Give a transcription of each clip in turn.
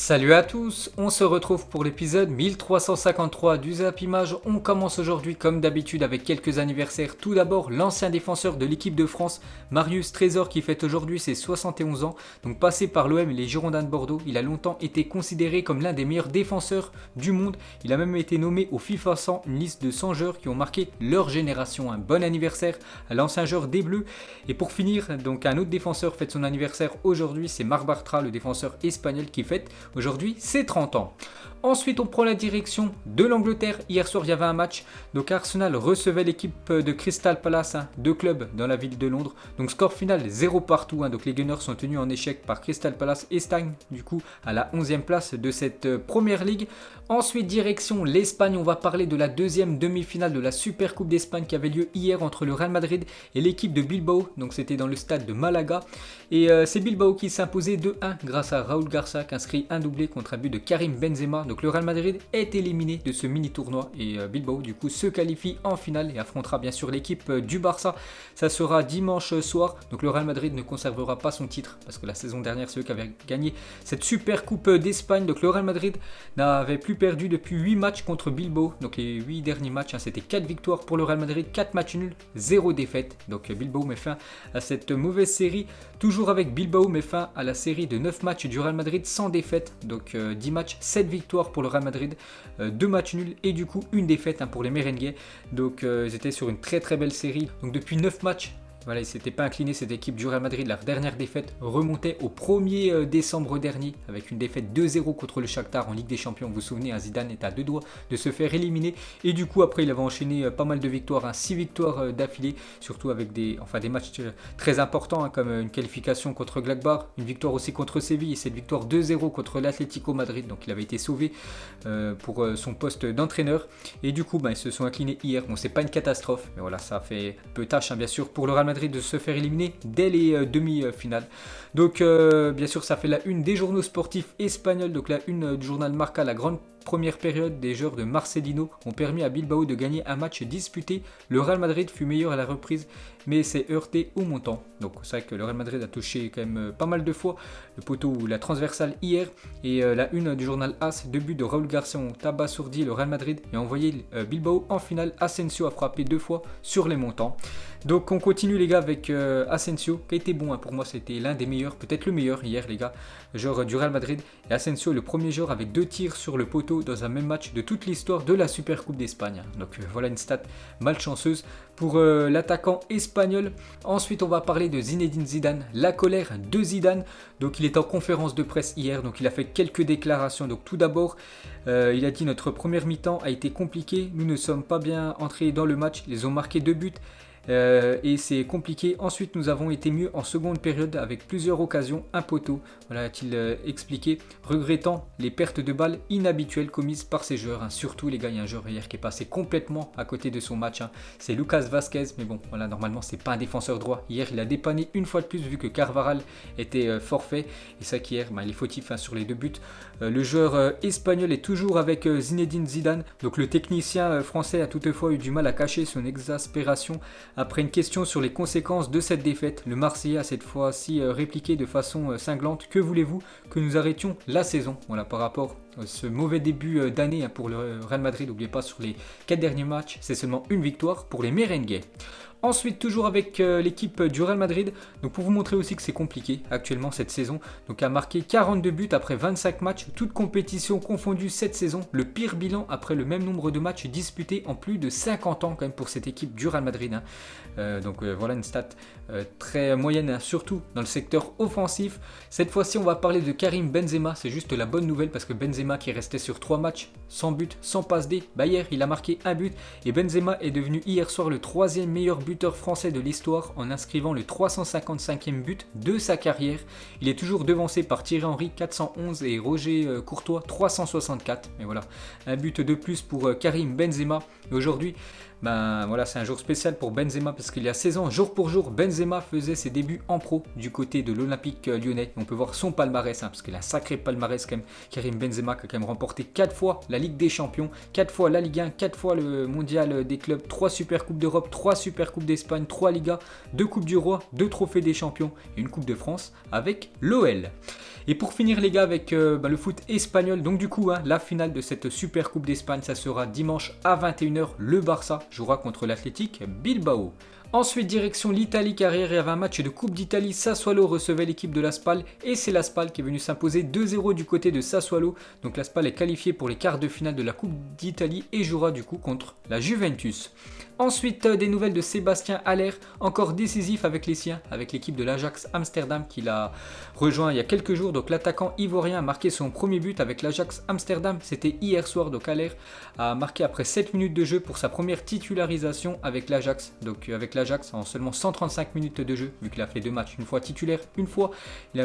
Salut à tous, on se retrouve pour l'épisode 1353 du Zap Image. On commence aujourd'hui comme d'habitude avec quelques anniversaires. Tout d'abord, l'ancien défenseur de l'équipe de France, Marius Trésor, qui fête aujourd'hui ses 71 ans. Donc passé par l'OM et les Girondins de Bordeaux, il a longtemps été considéré comme l'un des meilleurs défenseurs du monde. Il a même été nommé au FIFA 100, une liste de 100 joueurs qui ont marqué leur génération. Un bon anniversaire à l'ancien joueur des Bleus. Et pour finir, donc un autre défenseur fête son anniversaire aujourd'hui, c'est Marc Bartra, le défenseur espagnol qui fête aujourd'hui c'est 30 ans. Ensuite, on prend la direction de l'Angleterre. Hier soir, il y avait un match. Donc, Arsenal recevait l'équipe de Crystal Palace, deux clubs dans la ville de Londres. Donc, score final 0 partout. Donc, les Gunners sont tenus en échec par Crystal Palace et stagnent du coup à la 11e place de cette première ligue. Ensuite, direction l'Espagne. On va parler de la deuxième demi-finale de la Super Coupe d'Espagne qui avait lieu hier entre le Real Madrid et l'équipe de Bilbao. Donc, c'était dans le stade de Malaga. Et c'est Bilbao qui s'imposait 2-1 grâce à Raúl García qui inscrit un doublé contre un but de Karim Benzema. Donc le Real Madrid est éliminé de ce mini tournoi et Bilbao du coup se qualifie en finale et affrontera bien sûr l'équipe du Barça. Ça sera dimanche soir. Donc le Real Madrid ne conservera pas son titre parce que la saison dernière c'est eux qui avaient gagné cette super coupe d'Espagne. Donc le Real Madrid n'avait plus perdu depuis 8 matchs contre Bilbao. Donc les 8 derniers matchs c'était 4 victoires pour le Real Madrid, 4 matchs nuls, 0 défaite. Donc Bilbao met fin à cette mauvaise série. Toujours avec Bilbao met fin à la série de 9 matchs du Real Madrid sans défaite. Donc 10 matchs, 7 victoires pour le Real Madrid, 2 matchs nuls et du coup une défaite pour les Merengues. Donc ils étaient sur une très belle série. Donc depuis 9 matchs, voilà, ils ne s'étaient pas inclinés, cette équipe du Real Madrid. Leur dernière défaite remontait au 1er décembre dernier avec une défaite 2-0 contre le Shakhtar en Ligue des Champions. Vous vous souvenez, Zidane est à 2 doigts de se faire éliminer. Et du coup, après, il avait enchaîné pas mal de victoires, 6 victoires d'affilée, surtout avec des matchs très importants comme une qualification contre Gladbach, une victoire aussi contre Séville et cette victoire 2-0 contre l'Atlético Madrid. Donc il avait été sauvé pour son poste d'entraîneur. Et du coup, ils se sont inclinés hier. Bon, c'est pas une catastrophe, mais voilà, ça fait un peu tâche bien sûr pour le Real Madrid de se faire éliminer dès les demi-finales. Donc bien sûr ça fait la une des journaux sportifs espagnols. Donc la une du journal Marca, la grande première période des joueurs de Marcelino ont permis à Bilbao de gagner un match disputé. Le Real Madrid fut meilleur à la reprise mais s'est heurté au montant. Donc c'est vrai que le Real Madrid a touché quand même pas mal de fois le poteau ou la transversale hier. Et la une du journal AS, 2 buts de Raúl García ont abasourdi le Real Madrid et envoyé Bilbao en finale. Asensio a frappé 2 fois sur les montants. Donc on continue les gars avec Asensio qui a été bon, pour moi c'était l'un des meilleurs, peut-être le meilleur hier les gars, joueur du Real Madrid. Et Asensio le premier joueur avec 2 tirs sur le poteau dans un même match de toute l'histoire de la Super Coupe d'Espagne. Donc voilà une stat malchanceuse pour l'attaquant espagnol. Ensuite on va parler de Zinedine Zidane, la colère de Zidane. Donc il est en conférence de presse hier, donc il a fait quelques déclarations. Donc tout d'abord il a dit: notre première mi-temps a été compliquée, nous ne sommes pas bien entrés dans le match, ils ont marqué 2 buts. Et c'est compliqué. Ensuite nous avons été mieux en seconde période avec plusieurs occasions, un poteau, voilà a-t-il expliqué, regrettant les pertes de balles inhabituelles commises par ces joueurs. Surtout les gars, il y a un joueur hier qui est passé complètement à côté de son match, c'est Lucas Vázquez, mais bon voilà, normalement c'est pas un défenseur droit. Hier il a dépanné une fois de plus vu que Carvajal était forfait, et ça qu'hier il est fautif sur les 2 buts. Le joueur espagnol est toujours avec Zinedine Zidane. Donc le technicien français a toutefois eu du mal à cacher son exaspération après une question sur les conséquences de cette défaite. Le Marseillais a cette fois-ci répliqué de façon cinglante: que voulez-vous que nous arrêtions la saison? Voilà, par rapport à ce mauvais début d'année pour le Real Madrid. N'oubliez pas, sur les 4 derniers matchs, c'est seulement une victoire pour les Merengues. Ensuite, toujours avec l'équipe du Real Madrid, donc pour vous montrer aussi que c'est compliqué actuellement cette saison, donc a marqué 42 buts après 25 matchs, toutes compétitions confondues cette saison, le pire bilan après le même nombre de matchs disputés en plus de 50 ans quand même pour cette équipe du Real Madrid. Donc voilà une stat très moyenne, surtout dans le secteur offensif. Cette fois-ci on va parler de Karim Benzema, c'est juste la bonne nouvelle parce que Benzema qui est resté sur 3 matchs sans but, sans passe D, hier il a marqué un but et Benzema est devenu hier soir le 3e meilleur buteur français de l'histoire en inscrivant le 355e but de sa carrière. Il est toujours devancé par Thierry Henry 411 et Roger Courtois 364. Mais voilà, un but de plus pour Karim Benzema. Et aujourd'hui, Ben voilà, c'est un jour spécial pour Benzema parce qu'il y a 16 ans, jour pour jour, Benzema faisait ses débuts en pro du côté de l'Olympique lyonnais. On peut voir son palmarès, parce qu'il a un sacré palmarès quand même. Karim Benzema qui a quand même remporté 4 fois la Ligue des Champions, 4 fois la Ligue 1, 4 fois le Mondial des clubs, 3 Super Coupes d'Europe, 3 Super Coupes d'Espagne, 3 Ligas, 2 Coupes du Roi, 2 Trophées des Champions et une Coupe de France avec l'OL. Et pour finir les gars avec le foot espagnol, donc du coup la finale de cette Super Coupe d'Espagne, ça sera dimanche à 21h, le Barça jouera contre l'Athletic Bilbao. Ensuite, direction l'Italie car hier il y avait un match de Coupe d'Italie. Sassuolo recevait l'équipe de la Spal et c'est la Spal qui est venue s'imposer 2-0 du côté de Sassuolo. Donc la Spal est qualifiée pour les quarts de finale de la Coupe d'Italie et jouera du coup contre la Juventus. Ensuite, des nouvelles de Sébastien Haller, encore décisif avec les siens, avec l'équipe de l'Ajax Amsterdam qu'il a rejoint il y a quelques jours. Donc l'attaquant ivoirien a marqué son premier but avec l'Ajax Amsterdam, c'était hier soir. Donc Haller a marqué après 7 minutes de jeu pour sa première titularisation avec l'Ajax. Donc avec l'Ajax en seulement 135 minutes de jeu, vu qu'il a fait 2 matchs, une fois titulaire, une fois il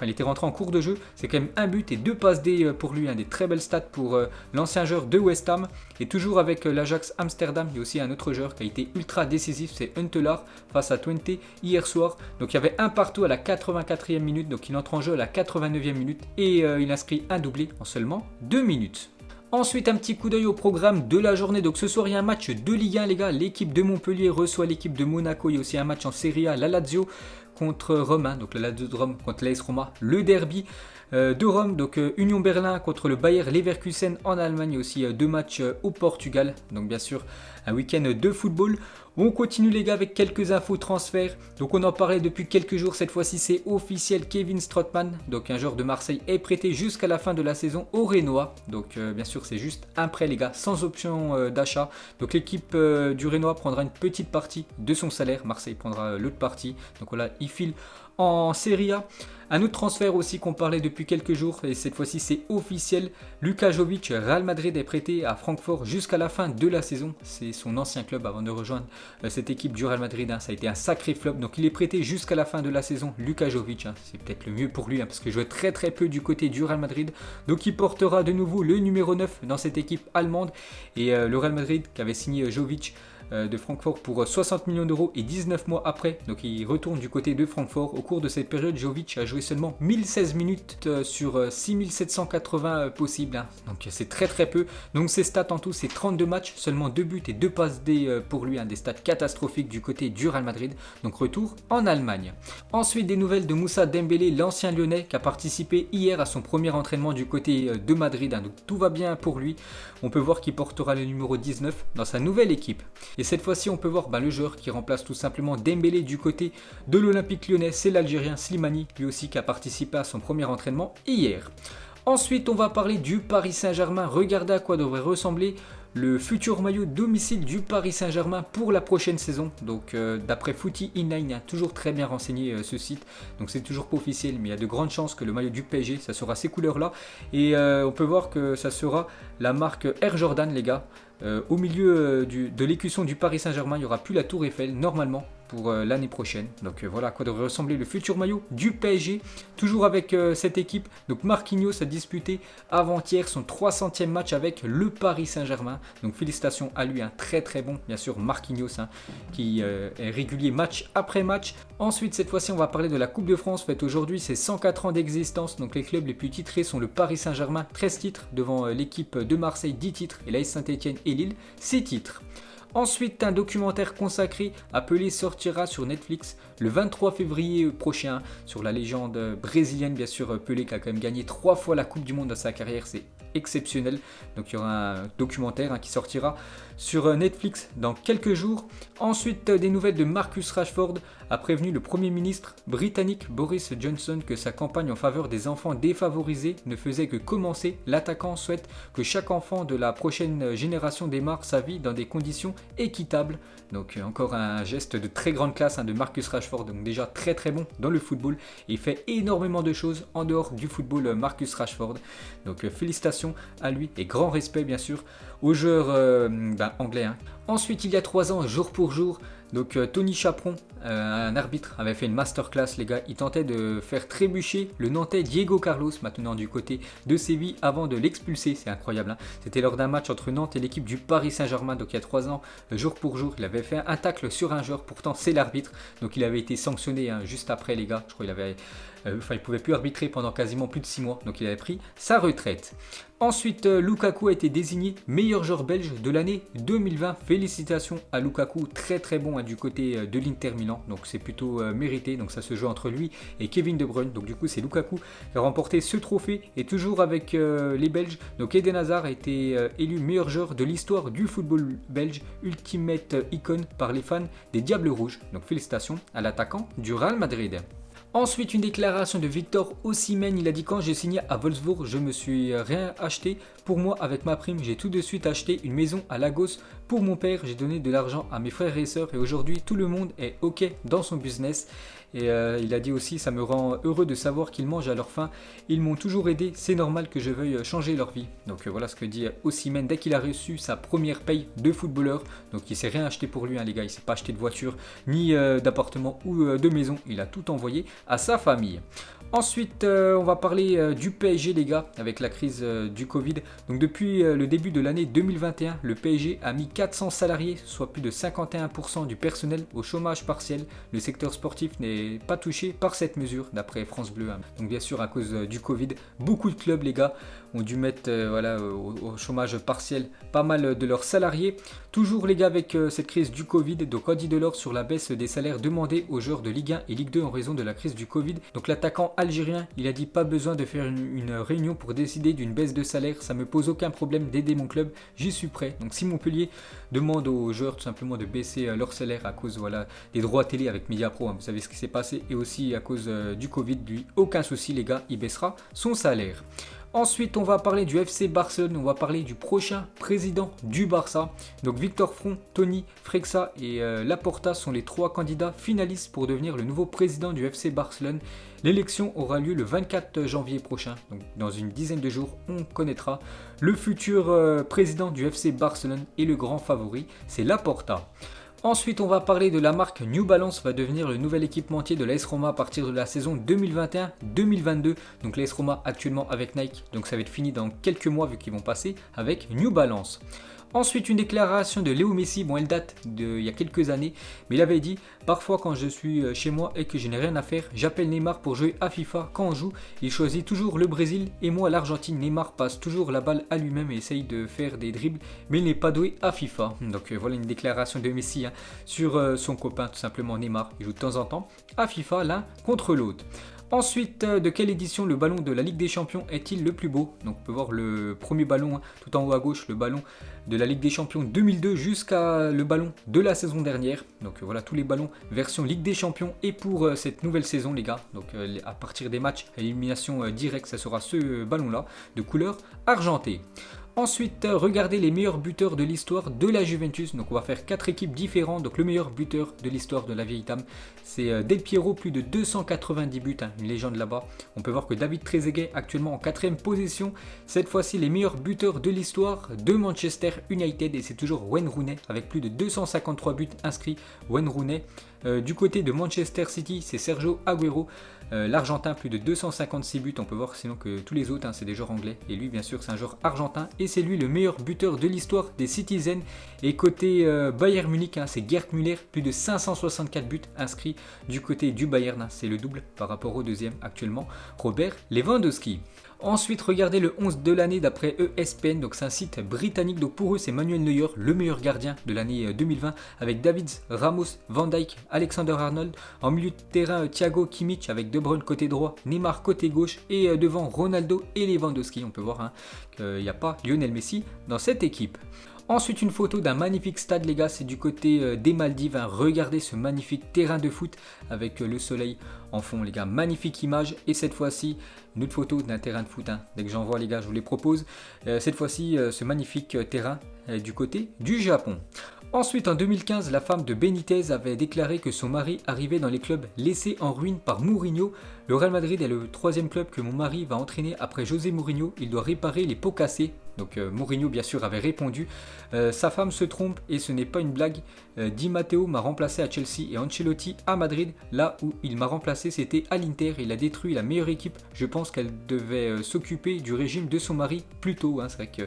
était rentré en cours de jeu. C'est quand même un but et 2 passes D pour lui, des très belles stats pour l'ancien joueur de West Ham. Et toujours avec l'Ajax Amsterdam, il y a aussi un autre joueur qui a été ultra décisif, c'est Huntelaar face à Twente hier soir. Donc il y avait un partout à la 84e minute, donc il entre en jeu à la 89e minute et il inscrit un doublé en seulement 2 minutes. Ensuite, un petit coup d'œil au programme de la journée. Donc ce soir, il y a un match de Ligue 1 les gars. L'équipe de Montpellier reçoit l'équipe de Monaco. Il y a aussi un match en Serie A, la Lazio contre Rome, donc la Lazio de Rome contre l'AS Roma, le derby de Rome, donc Union Berlin contre le Bayer Leverkusen en Allemagne, aussi 2 matchs au Portugal, donc bien sûr un week-end de football. On continue les gars avec quelques infos transferts, donc on en parlait depuis quelques jours, cette fois-ci c'est officiel, Kevin Strootman, donc un joueur de Marseille est prêté jusqu'à la fin de la saison au Rénois, donc bien sûr c'est juste un prêt les gars, sans option d'achat, donc l'équipe du Rénois prendra une petite partie de son salaire, Marseille prendra l'autre partie, donc voilà, il file en Serie A. Un autre transfert aussi qu'on parlait depuis quelques jours et cette fois-ci c'est officiel. Luka Jovic, Real Madrid est prêté à Francfort jusqu'à la fin de la saison. C'est son ancien club avant de rejoindre cette équipe du Real Madrid. Ça a été un sacré flop. Donc il est prêté jusqu'à la fin de la saison. Luka Jovic, c'est peut-être le mieux pour lui parce qu'il jouait très très peu du côté du Real Madrid. Donc il portera de nouveau le numéro 9 dans cette équipe allemande. Et le Real Madrid qui avait signé Jovic de Francfort pour 60 millions d'euros et 19 mois après. Donc il retourne du côté de Francfort. Au cours de cette période, Jovic a joué seulement 1016 minutes sur 6780 possibles. Donc c'est très très peu. Donc ses stats en tout, c'est 32 matchs, seulement 2 buts et 2 passes D pour lui. Des stats catastrophiques du côté du Real Madrid. Donc retour en Allemagne. Ensuite des nouvelles de Moussa Dembélé, l'ancien Lyonnais qui a participé hier à son premier entraînement du côté de Madrid. Donc tout va bien pour lui. On peut voir qu'il portera le numéro 19 dans sa nouvelle équipe. Et cette fois-ci, on peut voir le joueur qui remplace tout simplement Dembélé du côté de l'Olympique lyonnais, c'est l'Algérien Slimani, lui aussi qui a participé à son premier entraînement hier. Ensuite, on va parler du Paris Saint-Germain. Regardez à quoi devrait ressembler le futur maillot domicile du Paris Saint-Germain pour la prochaine saison. Donc d'après Footy Inline, toujours très bien renseigné ce site. Donc c'est toujours pas officiel, mais il y a de grandes chances que le maillot du PSG, ça sera ces couleurs-là. Et on peut voir que ça sera la marque Air Jordan les gars. Au milieu de l'écusson du Paris Saint-Germain, il n'y aura plus la Tour Eiffel normalement pour l'année prochaine. Donc voilà à quoi devrait ressembler le futur maillot du PSG. Toujours avec cette équipe. Donc Marquinhos a disputé avant-hier son 300e match avec le Paris Saint-Germain. Donc félicitations à lui, un très très bon bien sûr Marquinhos qui est régulier match après match. Ensuite cette fois-ci on va parler de la Coupe de France faite aujourd'hui, c'est 104 ans d'existence. Donc les clubs les plus titrés sont le Paris Saint-Germain, 13 titres devant l'équipe de Marseille, 10 titres et l'AS Saint-Etienne et Lille, 6 titres. Ensuite, un documentaire consacré à Pelé sortira sur Netflix le 23 février prochain sur la légende brésilienne, bien sûr Pelé qui a quand même gagné 3 fois la Coupe du Monde dans sa carrière, c'est exceptionnel. Donc il y aura un documentaire qui sortira sur Netflix dans quelques jours. Ensuite, des nouvelles de Marcus Rashford a prévenu le Premier ministre britannique Boris Johnson que sa campagne en faveur des enfants défavorisés ne faisait que commencer. L'attaquant souhaite que chaque enfant de la prochaine génération démarre sa vie dans des conditions équitables. Donc encore un geste de très grande classe de Marcus Rashford, donc déjà très très bon dans le football et il fait énormément de choses en dehors du football Marcus Rashford. Donc félicitations à lui et grand respect bien sûr aux joueurs anglais. Ensuite il y a 3 ans, jour pour jour, Donc Tony Chaperon, un arbitre, avait fait une masterclass les gars, il tentait de faire trébucher le Nantais Diego Carlos, maintenant du côté de Séville, avant de l'expulser, c'est incroyable. Hein. C'était lors d'un match entre Nantes et l'équipe du Paris Saint-Germain, donc il y a 3 ans, jour pour jour, il avait fait un tacle sur un joueur, pourtant c'est l'arbitre, donc il avait été sanctionné hein, juste après les gars, je crois qu'il avait... il pouvait plus arbitrer pendant quasiment plus de 6 mois, donc il avait pris sa retraite. Ensuite, Lukaku a été désigné meilleur joueur belge de l'année 2020. Félicitations à Lukaku, très très bon hein, du côté de l'Inter Milan, donc c'est plutôt mérité. Donc ça se joue entre lui et Kevin De Bruyne. Donc du coup, c'est Lukaku qui a remporté ce trophée et toujours avec les Belges. Donc Eden Hazard a été élu meilleur joueur de l'histoire du football belge, ultimate icône par les fans des Diables Rouges. Donc félicitations à l'attaquant du Real Madrid. Ensuite, une déclaration de Victor Osimhen, il a dit: quand j'ai signé à Wolfsburg, je me suis rien acheté. Pour moi, avec ma prime, j'ai tout de suite acheté une maison à Lagos. Pour mon père, j'ai donné de l'argent à mes frères et sœurs et aujourd'hui, tout le monde est OK dans son business. Et il a dit aussi: ça me rend heureux de savoir qu'ils mangent à leur faim. Ils m'ont toujours aidé, c'est normal que je veuille changer leur vie. Donc voilà ce que dit Osimhen dès qu'il a reçu sa première paye de footballeur. Donc il s'est rien acheté pour lui, hein, les gars. Il s'est pas acheté de voiture, ni d'appartement ou de maison. Il a tout envoyé à sa famille. Ensuite, on va parler du PSG les gars, avec la crise du Covid. Donc depuis le début de l'année 2021, le PSG a mis 400 salariés, soit plus de 51% du personnel au chômage partiel. Le secteur sportif n'est pas touché par cette mesure, d'après France Bleu. Hein. Donc bien sûr, à cause du Covid, beaucoup de clubs les gars ont dû mettre au chômage partiel pas mal de leurs salariés. Toujours les gars avec cette crise du Covid, donc Andy Delors sur la baisse des salaires demandés aux joueurs de Ligue 1 et Ligue 2 en raison de la crise du Covid. Donc l'attaquant algérien, il a dit: pas besoin de faire une réunion pour décider d'une baisse de salaire, ça me pose aucun problème d'aider mon club, j'y suis prêt. Donc si Montpellier demande aux joueurs tout simplement de baisser leur salaire à cause des droits télé avec Mediapro, hein, vous savez ce qui s'est passé, et aussi à cause du Covid, lui, aucun souci les gars, il baissera son salaire. Ensuite, on va parler du FC Barcelone, on va parler du prochain président du Barça. Donc Victor Font, Toni Freixa et Laporta sont les 3 candidats finalistes pour devenir le nouveau président du FC Barcelone. L'élection aura lieu le 24 janvier prochain, donc dans une dizaine de jours, on connaîtra le futur président du FC Barcelone et le grand favori, c'est Laporta. Ensuite, on va parler de la marque New Balance, va devenir le nouvel équipementier de l'AS Roma à partir de la saison 2021-2022. Donc l'AS Roma actuellement avec Nike, donc ça va être fini dans quelques mois vu qu'ils vont passer avec New Balance. Ensuite, une déclaration de Léo Messi, bon elle date d'il y a quelques années, mais il avait dit: parfois quand je suis chez moi et que je n'ai rien à faire, j'appelle Neymar pour jouer à FIFA. Quand on joue, il choisit toujours le Brésil et moi l'Argentine. Neymar passe toujours la balle à lui-même et essaye de faire des dribbles, mais il n'est pas doué à FIFA. Donc voilà une déclaration de Messi hein, sur son copain tout simplement Neymar. Il joue de temps en temps à FIFA l'un contre l'autre. Ensuite, de quelle édition le ballon de la Ligue des Champions est-il le plus beau? Donc on peut voir le premier ballon hein, tout en haut à gauche, le ballon de la Ligue des Champions 2002 jusqu'à le ballon de la saison dernière. Donc voilà tous les ballons version Ligue des Champions et pour cette nouvelle saison les gars. Donc à partir des matchs à élimination directe, ça sera ce ballon là de couleur argentée. Ensuite, regardez les meilleurs buteurs de l'histoire de la Juventus. Donc on va faire 4 équipes différentes. Donc le meilleur buteur de l'histoire de la vieille dame, c'est Del Piero, plus de 290 buts, hein, une légende là-bas. On peut voir que David Trezeguet actuellement en 4e position. Cette fois-ci les meilleurs buteurs de l'histoire de Manchester United et c'est toujours Wayne Rooney avec plus de 253 buts inscrits. Wayne Rooney. Du côté de Manchester City, c'est Sergio Agüero, l'Argentin, plus de 256 buts. On peut voir sinon que tous les autres, hein, c'est des joueurs anglais. Et lui, bien sûr, c'est un joueur argentin. Et c'est lui le meilleur buteur de l'histoire des Citizens. Et côté Bayern Munich, hein, c'est Gerd Müller, plus de 564 buts inscrits du côté du Bayern. Hein, c'est le double par rapport au deuxième actuellement, Robert Lewandowski. Ensuite, regardez le 11 de l'année d'après ESPN, donc c'est un site britannique. Donc pour eux, c'est Manuel Neuer, le meilleur gardien de l'année 2020, avec David Ramos, Van Dijk, Alexander-Arnold. En milieu de terrain, Thiago Kimmich avec De Bruyne côté droit, Neymar côté gauche et devant Ronaldo et Lewandowski. On peut voir hein, qu'il n'y a pas Lionel Messi dans cette équipe. Ensuite, une photo d'un magnifique stade, les gars, c'est du côté des Maldives. Hein. Regardez ce magnifique terrain de foot avec le soleil en fond, les gars. Magnifique image. Et cette fois-ci, une autre photo d'un terrain de foot, hein. Dès que j'en vois les gars, je vous les propose. Cette fois-ci, ce magnifique terrain du côté du Japon. Ensuite, en 2015, la femme de Benitez avait déclaré que son mari arrivait dans les clubs laissés en ruine par Mourinho. Le Real Madrid est le troisième club que mon mari va entraîner après José Mourinho. Il doit réparer les pots cassés. Donc Mourinho bien sûr avait répondu sa femme se trompe et ce n'est pas une blague. Di Matteo m'a remplacé à Chelsea et Ancelotti à Madrid. Là où il m'a remplacé c'était à l'Inter. Il a détruit la meilleure équipe. Je pense qu'elle devait s'occuper du régime de son mari plus tôt, hein. C'est vrai que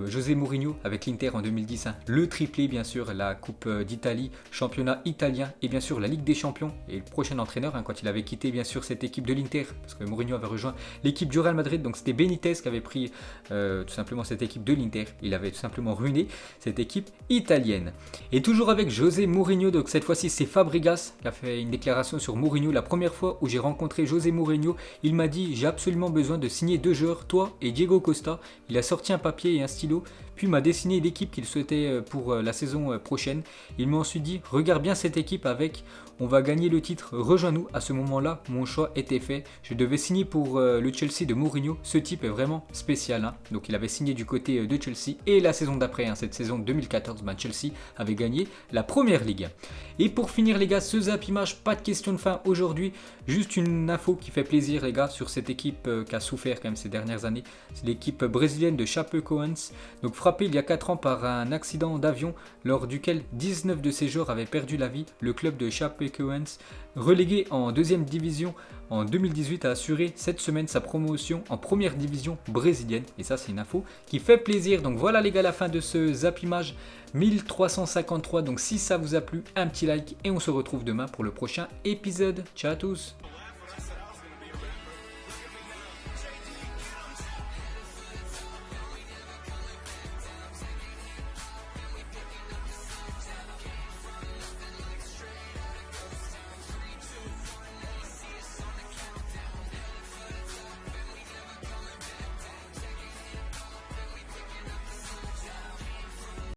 José Mourinho avec l'Inter en 2010, hein. Le triplé bien sûr, la Coupe d'Italie, championnat italien et bien sûr la Ligue des Champions. Et le prochain entraîneur, hein, quand il avait quitté bien sûr cette équipe de l'Inter, parce que Mourinho avait rejoint l'équipe du Real Madrid, donc c'était Benitez qui avait pris tout simplement cette équipe de l'Inter. Il avait tout simplement ruiné cette équipe italienne. Et toujours avec José Mourinho, donc cette fois-ci c'est Fabregas qui a fait une déclaration sur Mourinho. La première fois où j'ai rencontré José Mourinho, il m'a dit j'ai absolument besoin de signer 2 joueurs, toi et Diego Costa. Il a sorti un papier et un stylo, puis m'a dessiné l'équipe qu'il souhaitait pour la saison prochaine. Il m'a ensuite dit regarde bien cette équipe avec, on va gagner le titre, rejoins-nous. À ce moment-là, mon choix était fait. Je devais signer pour le Chelsea de Mourinho. Ce type est vraiment spécial, hein. Donc il avait signé du côté de Chelsea et la saison d'après, hein, cette saison 2014, Chelsea avait gagné la première ligue. Et pour finir les gars, ce Zap Image, pas de question de fin aujourd'hui. Juste une info qui fait plaisir les gars sur cette équipe qui a souffert quand même ces dernières années. C'est l'équipe brésilienne de Chapecoense. Donc frappée il y a 4 ans par un accident d'avion lors duquel 19 de ses joueurs avaient perdu la vie. Le club de Chapecoense, relégué en deuxième division en 2018, a assuré cette semaine sa promotion en première division brésilienne. Et ça c'est une info qui fait plaisir. Donc voilà les gars, la fin de ce Zap Image 1353. Donc si ça vous a plu, un petit like et on se retrouve demain pour le prochain épisode. Ciao à tous.